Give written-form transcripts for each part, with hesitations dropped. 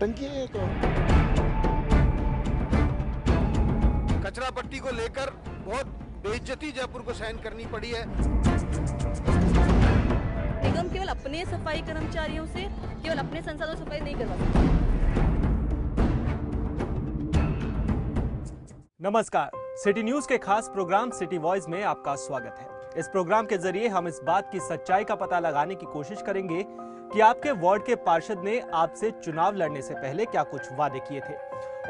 नौटंकी है। तो कचरा पट्टी को लेकर बहुत बेइज्जती जयपुर को सहन करनी पड़ी है। निगम केवल अपने सफाई कर्मचारियों से केवल अपने संसाधनों से सफाई नहीं करवा सकता। नमस्कार, सिटी न्यूज के खास प्रोग्राम सिटी वॉइस में आपका स्वागत है। इस प्रोग्राम के जरिए हम इस बात की सच्चाई का पता लगाने की कोशिश करेंगे कि आपके वार्ड के पार्षद ने आपसे चुनाव लड़ने से पहले क्या कुछ वादे किए थे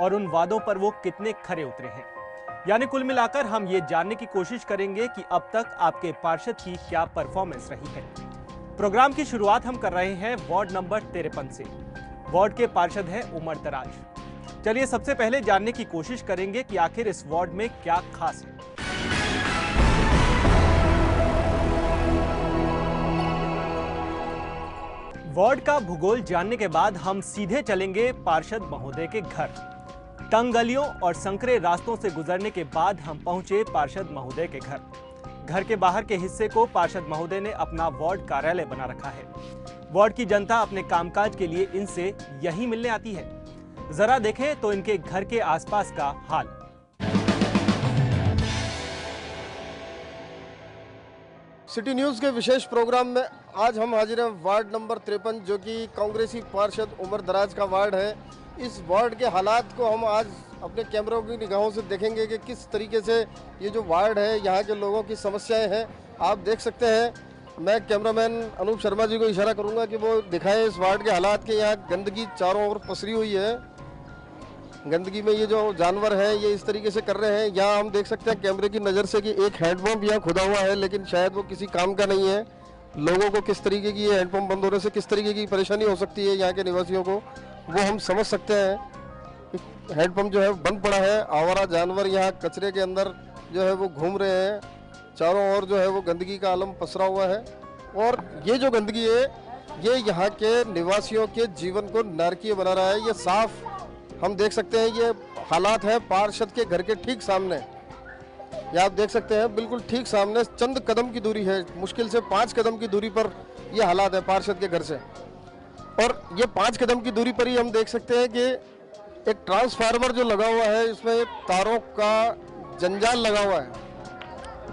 और उन वादों पर वो कितने खरे उतरे हैं। यानी कुल मिलाकर हम ये जानने की कोशिश करेंगे कि अब तक आपके पार्षद की क्या परफॉर्मेंस रही है। प्रोग्राम की शुरुआत हम कर रहे हैं वार्ड नंबर 53 से। वार्ड के पार्षद हैं उमर दराज। चलिए सबसे पहले जानने की कोशिश करेंगे कि आखिर इस वार्ड में क्या खास है। वार्ड का भूगोल जानने के बाद हम सीधे चलेंगे पार्षद महोदय के घर। तंग गलियों और संकरे रास्तों से गुजरने के बाद हम पहुंचे पार्षद महोदय के घर। घर के बाहर के हिस्से को पार्षद महोदय ने अपना वार्ड कार्यालय बना रखा है। वार्ड की जनता अपने कामकाज के लिए इनसे यही मिलने आती है। जरा देखें तो इनके घर के आसपास का हाल। सिटी न्यूज़ के विशेष प्रोग्राम में आज हम हाजिर हैं वार्ड नंबर 53, जो कि कांग्रेसी पार्षद उमर दराज का वार्ड है। इस वार्ड के हालात को हम आज अपने कैमरों की निगाहों से देखेंगे कि किस तरीके से ये जो वार्ड है, यहाँ के लोगों की समस्याएं हैं। आप देख सकते हैं, मैं कैमरामैन अनूप शर्मा जी को इशारा करूँगा कि वो दिखाएं इस वार्ड के हालात के। यहाँ गंदगी चारों ओर पसरी हुई है। गंदगी में ये जो जानवर हैं ये इस तरीके से कर रहे हैं। यहाँ हम देख सकते हैं कैमरे की नज़र से कि एक हैंडपम्प यहाँ खुदा हुआ है, लेकिन शायद वो किसी काम का नहीं है। लोगों को किस तरीके की ये हैंडपम्प बंद होने से किस तरीके की परेशानी हो सकती है यहाँ के निवासियों को, वो हम समझ सकते हैं। हैंडपम्प जो है बंद पड़ा है। आवारा जानवर यहाँ कचरे के अंदर जो है वो घूम रहे हैं। चारों ओर जो है वो गंदगी का आलम पसरा हुआ है। और ये जो गंदगी है ये यहाँ के निवासियों के जीवन को नारकीय बना रहा है। ये साफ हम देख सकते हैं, ये हालात है पार्षद के घर के ठीक सामने। ये आप देख सकते हैं बिल्कुल ठीक सामने, चंद कदम की दूरी है, मुश्किल से 5 कदम की दूरी पर ये हालात है पार्षद के घर से। और ये 5 कदम की दूरी पर ही हम देख सकते हैं कि एक ट्रांसफार्मर जो लगा हुआ है, इसमें तारों का जंजाल लगा हुआ है।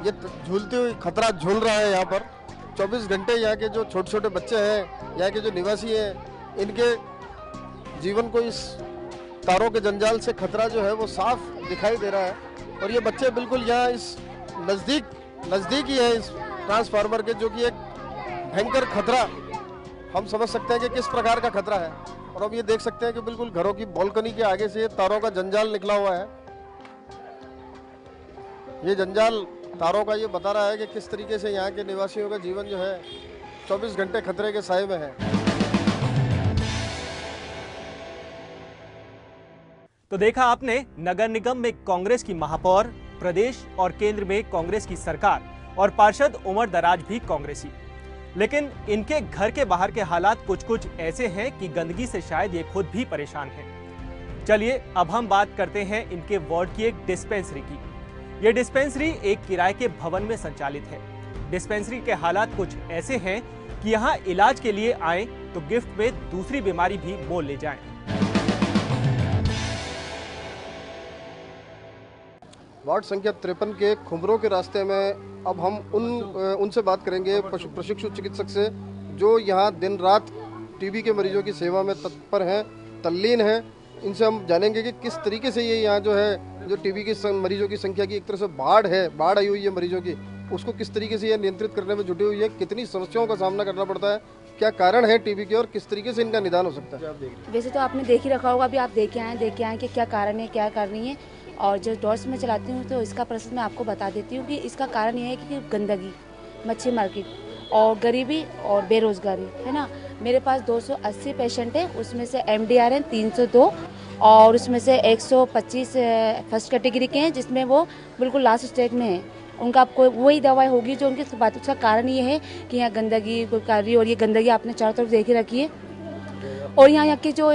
ये झूलते हुए खतरा झूल रहा है यहाँ पर 24 घंटे। यहाँ के जो छोटे छोटे बच्चे हैं, यहाँ के जो निवासी हैं, इनके जीवन को इस तारों के जंजाल से खतरा जो है वो साफ दिखाई दे रहा है। और ये बच्चे बिल्कुल यहाँ इस नज़दीक ही है इस ट्रांसफार्मर के, जो कि एक भयंकर खतरा हम समझ सकते हैं कि किस प्रकार का खतरा है। और अब ये देख सकते हैं कि बिल्कुल घरों की बालकनी के आगे से तारों का जंजाल निकला हुआ है। ये जंजाल तारों का ये बता रहा है कि किस तरीके से यहाँ के निवासियों का जीवन जो है 24 घंटे खतरे के साए में है। तो देखा आपने, नगर निगम में कांग्रेस की महापौर, प्रदेश और केंद्र में कांग्रेस की सरकार और पार्षद उमर दराज भी कांग्रेसी। लेकिन इनके घर के बाहर के हालात कुछ ऐसे हैं कि गंदगी से शायद ये खुद भी परेशान हैं। चलिए अब हम बात करते हैं इनके वार्ड की एक डिस्पेंसरी की। ये डिस्पेंसरी एक किराए के भवन में संचालित है। डिस्पेंसरी के हालात कुछ ऐसे हैं कि यहाँ इलाज के लिए आए तो गिफ्ट में दूसरी बीमारी भी मोल ले जाएं। वार्ड संख्या 53 के खुमरों के रास्ते में अब हम उनसे बात करेंगे, प्रशिक्षु चिकित्सक से, जो यहाँ दिन रात टीबी के मरीजों की सेवा में तत्पर हैं, तल्लीन हैं। इनसे हम जानेंगे कि किस तरीके से ये यहाँ जो है जो टीबी के मरीजों की संख्या की एक तरह से बाढ़ आई हुई है मरीजों की, उसको किस तरीके से ये नियंत्रित करने में जुटी हुई है, कितनी समस्याओं का सामना करना पड़ता है, क्या कारण है टीबी के और किस तरीके से इनका निदान हो सकता है। वैसे तो आपने देख ही रखा होगा, अभी आप देखे आए कि क्या कारण है, क्या करनी है। और जो डॉट्स में चलाती हूँ तो इसका प्रोसेस मैं आपको बता देती हूँ कि इसका कारण ये है कि गंदगी, मच्छी मार्केट और गरीबी और बेरोजगारी है ना। मेरे पास 280 पेशेंट हैं, उसमें से MDR हैं 302 और उसमें से 125 फर्स्ट कैटेगरी के हैं, जिसमें वो बिल्कुल लास्ट स्टेज में है। उनका कोई वही दवाई होगी जो उनकी बातों का कारण ये है कि यहाँ गंदगी कोई कर रही है। और ये गंदगी आपने चारों तरफ देख ही रखी है। और यहाँ की जो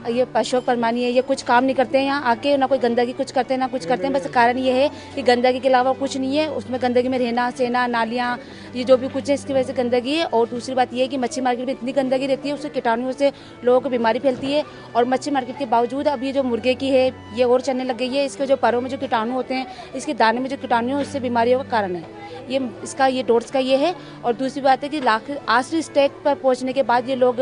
ये अशोक परमानी है, ये कुछ काम नहीं करते हैं यहाँ आके, ना कोई गंदगी कुछ करते हैं ना कुछ करते हैं। बस कारण ये है कि गंदगी के अलावा कुछ नहीं है, उसमें गंदगी में रहना सहना नालियाँ ये जो भी कुछ है इसकी वजह से गंदगी है। और दूसरी बात ये है कि मच्छी मार्केट में इतनी गंदगी रहती है, उससे कीटाणुओं से लोगों को बीमारी फैलती है। और मच्छी मार्केट के बावजूद अब ये जो मुर्गे की है ये और चलने लग गई है। इसके जो परों में जो कीटाणु होते हैं, इसके दाने में जो कीटाणु है उससे बीमारियों का कारण है ये, इसका ये डॉट्स का ये है। और दूसरी बात है कि आखिरी स्टेज पर पहुंचने के बाद ये लोग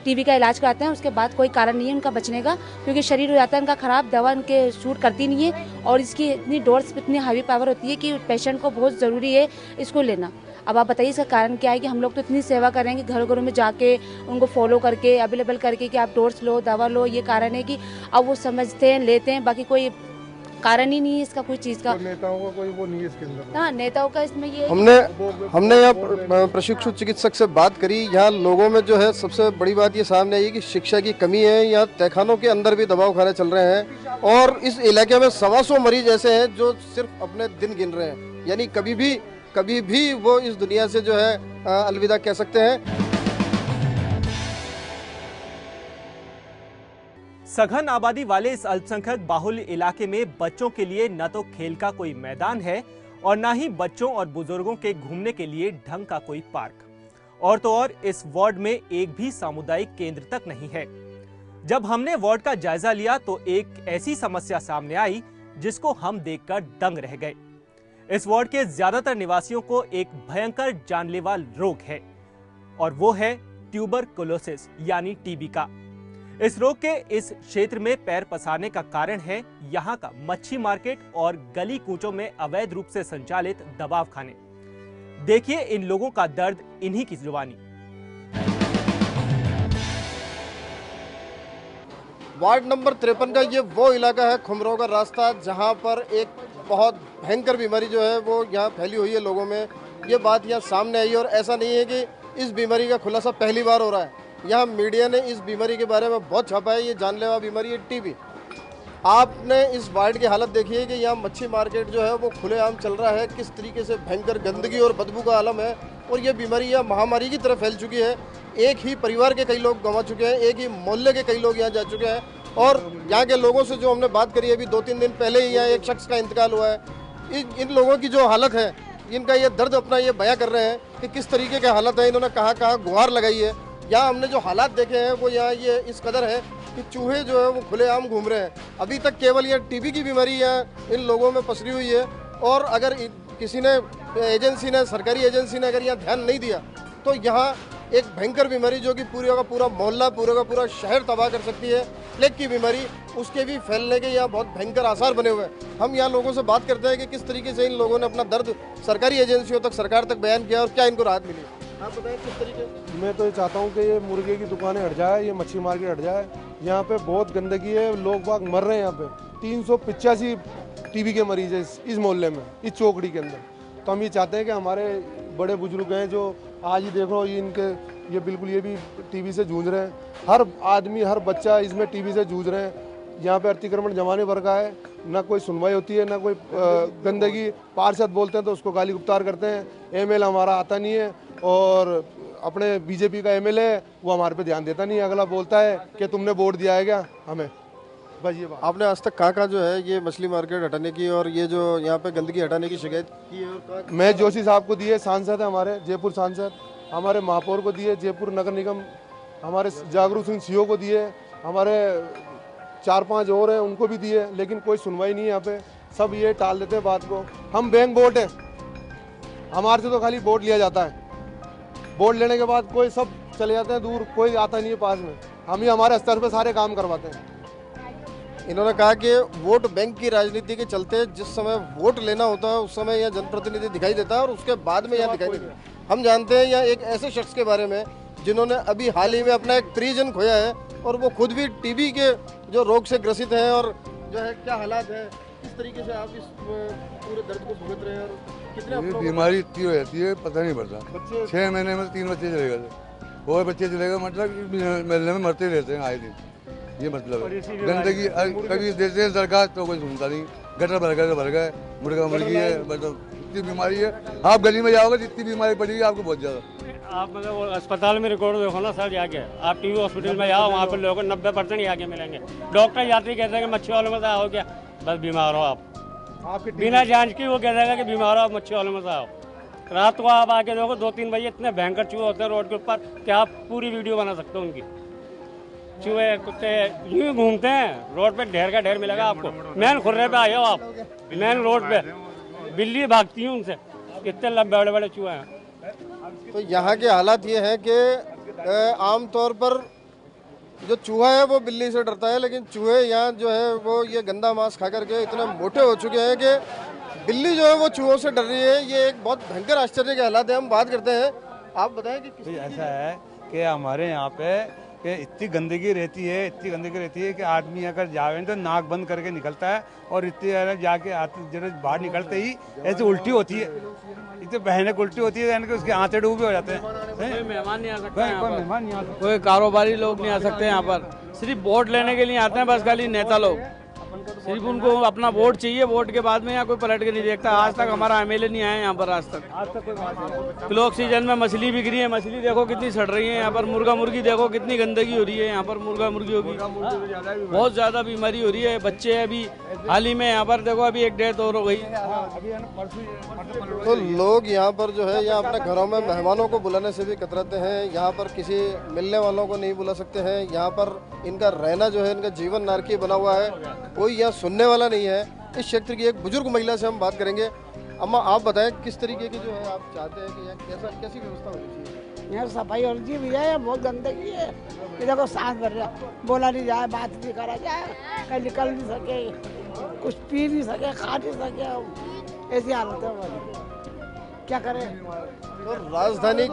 टीबी का इलाज कराते हैं, उसके बाद कोई कारण नहीं है उनका बचने का, क्योंकि शरीर हो जाता है उनका खराब, दवा उनके शूट करती नहीं है। और इसकी इतनी डॉट्स इतनी हाई पावर होती है कि पेशेंट को बहुत ज़रूरी है इसको लेना। अब आप बताइए इसका कारण क्या है कि हम लोग तो इतनी सेवा कर रहे हैं कि घर घरों में जाके उनको फॉलो करके अवेलेबल करके कि आप डोर्स लो दवा लो, ये कारण है कि अब वो समझते हैं लेते हैं, बाकी कोई कारण ही नहीं है इसका कोई चीज़ का। तो नेताओं का कोई वो नहीं है इसके अंदर। हाँ, नेताओं का इसमें ये हमने यहाँ प्रशिक्षु चिकित्सक से बात करी। यहाँ लोगों में जो है सबसे बड़ी बात ये सामने आई कि शिक्षा की कमी है। यहाँ तहखानों के अंदर भी दबाव खाने चल रहे हैं और इस इलाके में 125 मरीज ऐसे हैं जो सिर्फ अपने दिन गिन रहे हैं, यानी कभी भी वो इस दुनिया से जो है अलविदा कह सकते हैं। सघन आबादी वाले इस अल्पसंख्यक बाहुल्य इलाके में बच्चों के लिए न तो खेल का कोई मैदान है और न ही बच्चों और बुजुर्गों के घूमने के लिए ढंग का कोई पार्क। और तो और इस वार्ड में एक भी सामुदायिक केंद्र तक नहीं है। जब हमने वार्ड का जायजा लिया तो एक ऐसी समस्या सामने आई जिसको हम देखकर दंग रह गए। इस वार्ड के ज्यादातर निवासियों को एक भयंकर जानलेवा रोग है और वो है ट्यूबरकुलोसिस यानी टीबी का। इस रोग के इस क्षेत्र में पैर पसारने का कारण है यहाँ का मच्छी मार्केट और गली कूचों में अवैध रूप से संचालित दबाव खाने। देखिए इन लोगों का दर्द इन्हीं की जुबानी। वार्ड नंबर 53 का ये वो इलाका है, खुमरो का रास्ता, जहाँ पर एक बहुत भयंकर बीमारी जो है वो यहाँ फैली हुई है लोगों में। ये बात यहाँ सामने आई और ऐसा नहीं है कि इस बीमारी का खुलासा पहली बार हो रहा है। यहाँ मीडिया ने इस बीमारी के बारे में बहुत छापा है। ये जानलेवा बीमारी है टीबी। आपने इस वार्ड की हालत देखी है कि यहाँ मच्छी मार्केट जो है वो खुलेआम चल रहा है, किस तरीके से भयंकर गंदगी और बदबू का आलम है। और ये बीमारी यहाँ महामारी की तरफ फैल चुकी है। एक ही परिवार के कई लोग गंवा चुके हैं, एक ही मोहल्ले के कई लोग यहाँ जा चुके हैं। और यहाँ के लोगों से जो हमने बात करी अभी 2-3 दिन पहले ही यहाँ एक शख्स का इंतकाल हुआ है। इन लोगों की जो हालत है, इनका ये दर्द अपना ये बयां कर रहे हैं कि किस तरीके के हालत है, इन्होंने कहाँ गुहार लगाई है। यहाँ हमने जो हालात देखे हैं वो यहाँ ये इस कदर है कि चूहे जो है वो खुलेआम घूम रहे हैं। अभी तक केवल यह टीबी की बीमारी यहाँ इन लोगों में पसरी हुई है। और अगर किसी ने एजेंसी ने सरकारी एजेंसी ने अगर यहाँ ध्यान नहीं दिया तो यहाँ एक भयंकर बीमारी जो कि पूरा का पूरा मोहल्ला पूरा का पूरा शहर तबाह कर सकती है, प्लेग की बीमारी, उसके भी फैलने के यहाँ बहुत भयंकर आसार बने हुए हैं। हम यहाँ लोगों से बात करते हैं कि किस तरीके से इन लोगों ने अपना दर्द सरकारी एजेंसियों तक, सरकार तक बयान किया और क्या इनको राहत मिली। आप बताएं किस तरीके। मैं तो ये चाहता हूँ कि ये मुर्गे की दुकानें हट जाए, ये मच्छी मार्केट हट जाए। यहाँ पे बहुत गंदगी है, लोग बाग मर रहे हैं। यहाँ पे 385 टीबी के मरीज है इस मोहल्ले में, इस चौकड़ी के अंदर। तो हम ये चाहते हैं कि हमारे बड़े बुजुर्ग हैं जो आज ही देखो ये बिल्कुल ये भी टीबी से जूझ रहे हैं। हर आदमी हर बच्चा इसमें टीबी से जूझ रहे हैं। यहाँ पे अतिक्रमण जमाने भर का है, ना कोई सुनवाई होती है, ना कोई गंदगी। पार्षद बोलते हैं तो उसको गाली गुप्तार करते हैं। एमएलए हमारा आता नहीं है और अपने बीजेपी का एमएलए है वो हमारे पे ध्यान देता नहीं है। अगला बोलता है कि तुमने वोट दिया है क्या हमें, बस ये बात। आपने आज तक कहाँ जो है ये मछली मार्केट हटाने की और ये जो यहाँ पे गंदगी हटाने की शिकायत की है? और मैं जोशी साहब को दिए, सांसद है हमारे जयपुर सांसद, हमारे महापौर को दिए, जयपुर नगर निगम हमारे जागरूक सिंह सीओ को दिए, हमारे 4-5 और हैं उनको भी दिए, लेकिन कोई सुनवाई नहीं है यहाँ पे। सब ये टाल देते हैं बात को। हम बैंक वोट है, हमारे से तो खाली वोट लिया जाता है। वोट लेने के बाद कोई सब चले जाते हैं दूर, कोई आता नहीं है पास में। हम ही हमारे स्तर पे सारे काम करवाते हैं। इन्होंने कहा कि वोट बैंक की राजनीति के चलते जिस समय वोट लेना होता है उस समय यह जनप्रतिनिधि दिखाई देता है और उसके बाद में यहाँ दिखाई नहीं देता। हम जानते हैं यहाँ एक ऐसे शख्स के बारे में जिन्होंने अभी हाल ही में अपना एक प्रियजन खोया है और वो खुद भी टीबी के जो रोग से ग्रसित हैं। और जो है क्या हालात है, किस तरीके से आप इस पूरे दर्द को भुगत रहे हैं और कितने बीमारी इतनी हो जाती है पता नहीं पड़ता। 6 महीने में 3 बच्चे चले गए, और बच्चे चले गए मतलब महीने में मरते रहते हैं आए दिन। ये मतलब है गंदगी कभी देते हैं दरखास्त तो कोई सुनता नहीं। गटर भर गए तो भर गए, मुर्गा मुर्गी है, मतलब इतनी बीमारी है। आप गली में जाओगे जितनी बीमारी पड़ेगी आपको बहुत ज्यादा। आप मतलब वो अस्पताल में रिकॉर्ड देखो ना सर, जाके आप टीबी हॉस्पिटल में जाओ, वहाँ पर लोगों को 90% आगे मिलेंगे। डॉक्टर यात्री कहते हैं कि मच्छी वालों में से आओ, क्या बस बीमार हो आप, बिना जांच की वो कह देगा कि बीमार हो आप, मच्छी वालों में से आओ। रात को आप आके देखो 2-3 बजे इतने भयंकर चूहे होते हैं रोड के ऊपर कि आप पूरी वीडियो बना सकते हो उनकी। चूहे कुत्ते यूँ घूमते हैं रोड पे, ढेर का ढेर मिलेगा आपको। मेन खुर्रे पे आए हो आप, मेन रोड पे बिल्ली भागती है उनसे, कितने बड़े बड़े चूहे हैं। तो यहाँ के हालात ये हैं कि आमतौर पर जो चूहा है वो बिल्ली से डरता है, लेकिन चूहे यहाँ जो है वो ये गंदा मांस खा करके इतने मोटे हो चुके हैं कि बिल्ली जो है वो चूहों से डर रही है। ये एक बहुत भयंकर आश्चर्य के हालात है। हम बात करते हैं, आप बताएं कि तो ऐसा है कि हमारे यहाँ पे कि इतनी गंदगी रहती है कि आदमी अगर जावे तो नाक बंद करके निकलता है, और इतनी जाके जब बाहर निकलते ही ऐसे उल्टी होती है, इतने भयानक उल्टी होती है, यानी कि उसके आंतें डूबे हो जाते हैं। कोई मेहमान नहीं आ सकता, कोई मेहमान नहीं आ सकता, कोई कारोबारी लोग नहीं आ सकते यहाँ पर, सिर्फ वोट लेने के लिए आते हैं बस खाली नेता लोग। सिर्फ उनको अपना वोट चाहिए, वोट के बाद में यहाँ कोई पलट के नहीं देखता। आज तक हमारा एमएलए नहीं आया यहाँ पर, आज तक। क्लोक सीजन में मछली बिक रही है, मछली देखो कितनी सड़ रही है यहाँ पर। मुर्गा मुर्गी देखो कितनी गंदगी हो रही है यहाँ पर, मुर्गा मुर्गियों की बहुत ज्यादा बीमारी हो रही है। बच्चे अभी हाल ही में यहाँ पर देखो अभी एक डेथ और हो गई। तो लोग यहाँ पर जो है यहाँ अपने घरों में मेहमानों को बुलाने से भी कतराते हैं। यहाँ पर किसी मिलने वालों को नहीं बुला सकते हैं। यहाँ पर इनका रहना जो है, इनका जीवन नारकीय बना हुआ है, कोई यहाँ सुनने वाला नहीं है। इस क्षेत्र की एक बुजुर्ग महिला से हम बात करेंगे। अम्मा, आप बताएं किस तरीके की जो है आप चाहते हैं कि यहाँ कैसी व्यवस्था होनी चाहिए? यहाँ सफाई होनी चाहिए भैया, यहाँ बहुत गंदगी है। ये देखो सांस भर रहा, बोला नहीं जाए, बात नहीं करा जाए, कहीं निकल नहीं सके, कुछ पी नहीं सके, खा नहीं सके, ऐसी हालत है हमारी, क्या करें। तो राजधानी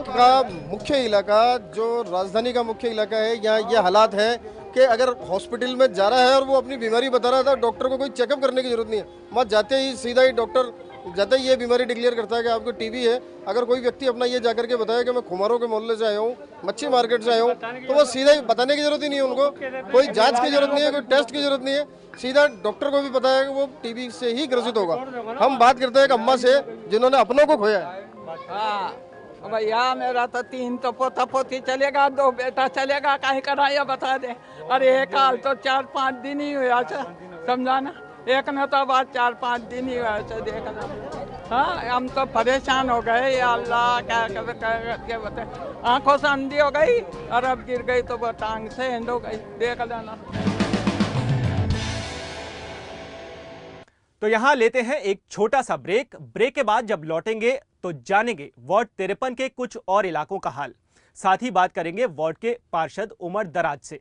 का मुख्य इलाका है, यहाँ ये हालात है कि अगर हॉस्पिटल में जा रहा है और वो अपनी बीमारी बता रहा था, डॉक्टर को कोई चेकअप करने की जरूरत नहीं है। मत जाते ही सीधा ही डॉक्टर जाते ही ये बीमारी डिक्लेयर करता है कि आपको टीबी है। अगर कोई व्यक्ति अपना ये जाकर के बताया कि मैं खुमारों के मोहल्ले से आया हूँ, मच्छी मार्केट से आया हूँ, तो वो सीधा ही बताने की जरूरत ही नहीं है उनको, कोई जांच की जरूरत नहीं है, कोई टेस्ट की जरूरत नहीं है, सीधा डॉक्टर को भी पता है कि वो टीबी से ही ग्रसित होगा। हम बात करते हैं एक अम्मा से जिन्होंने अपनों को खोया है। भैया मेरा तो 3 तो पोता पोती चलेगा, 2 बेटा चलेगा, काहे कराया बता दे। अरे एक हाल तो 4-5 दिन ही हुआ, समझा ना, एक ने तो बात 4-5 दिन ही हुआ, देखना। हाँ, हम तो परेशान हो गए, या अल्लाह क्या बताए, आंखों से अंधी हो गई और अब गिर गई तो वो टांग से एंड हो गई, देख लेना। तो यहाँ लेते हैं एक छोटा सा ब्रेक के बाद जब लौटेंगे तो जानेंगे वार्ड 53 के कुछ और इलाकों का हाल, साथ ही बात करेंगे वार्ड के पार्षद उमर दराज से।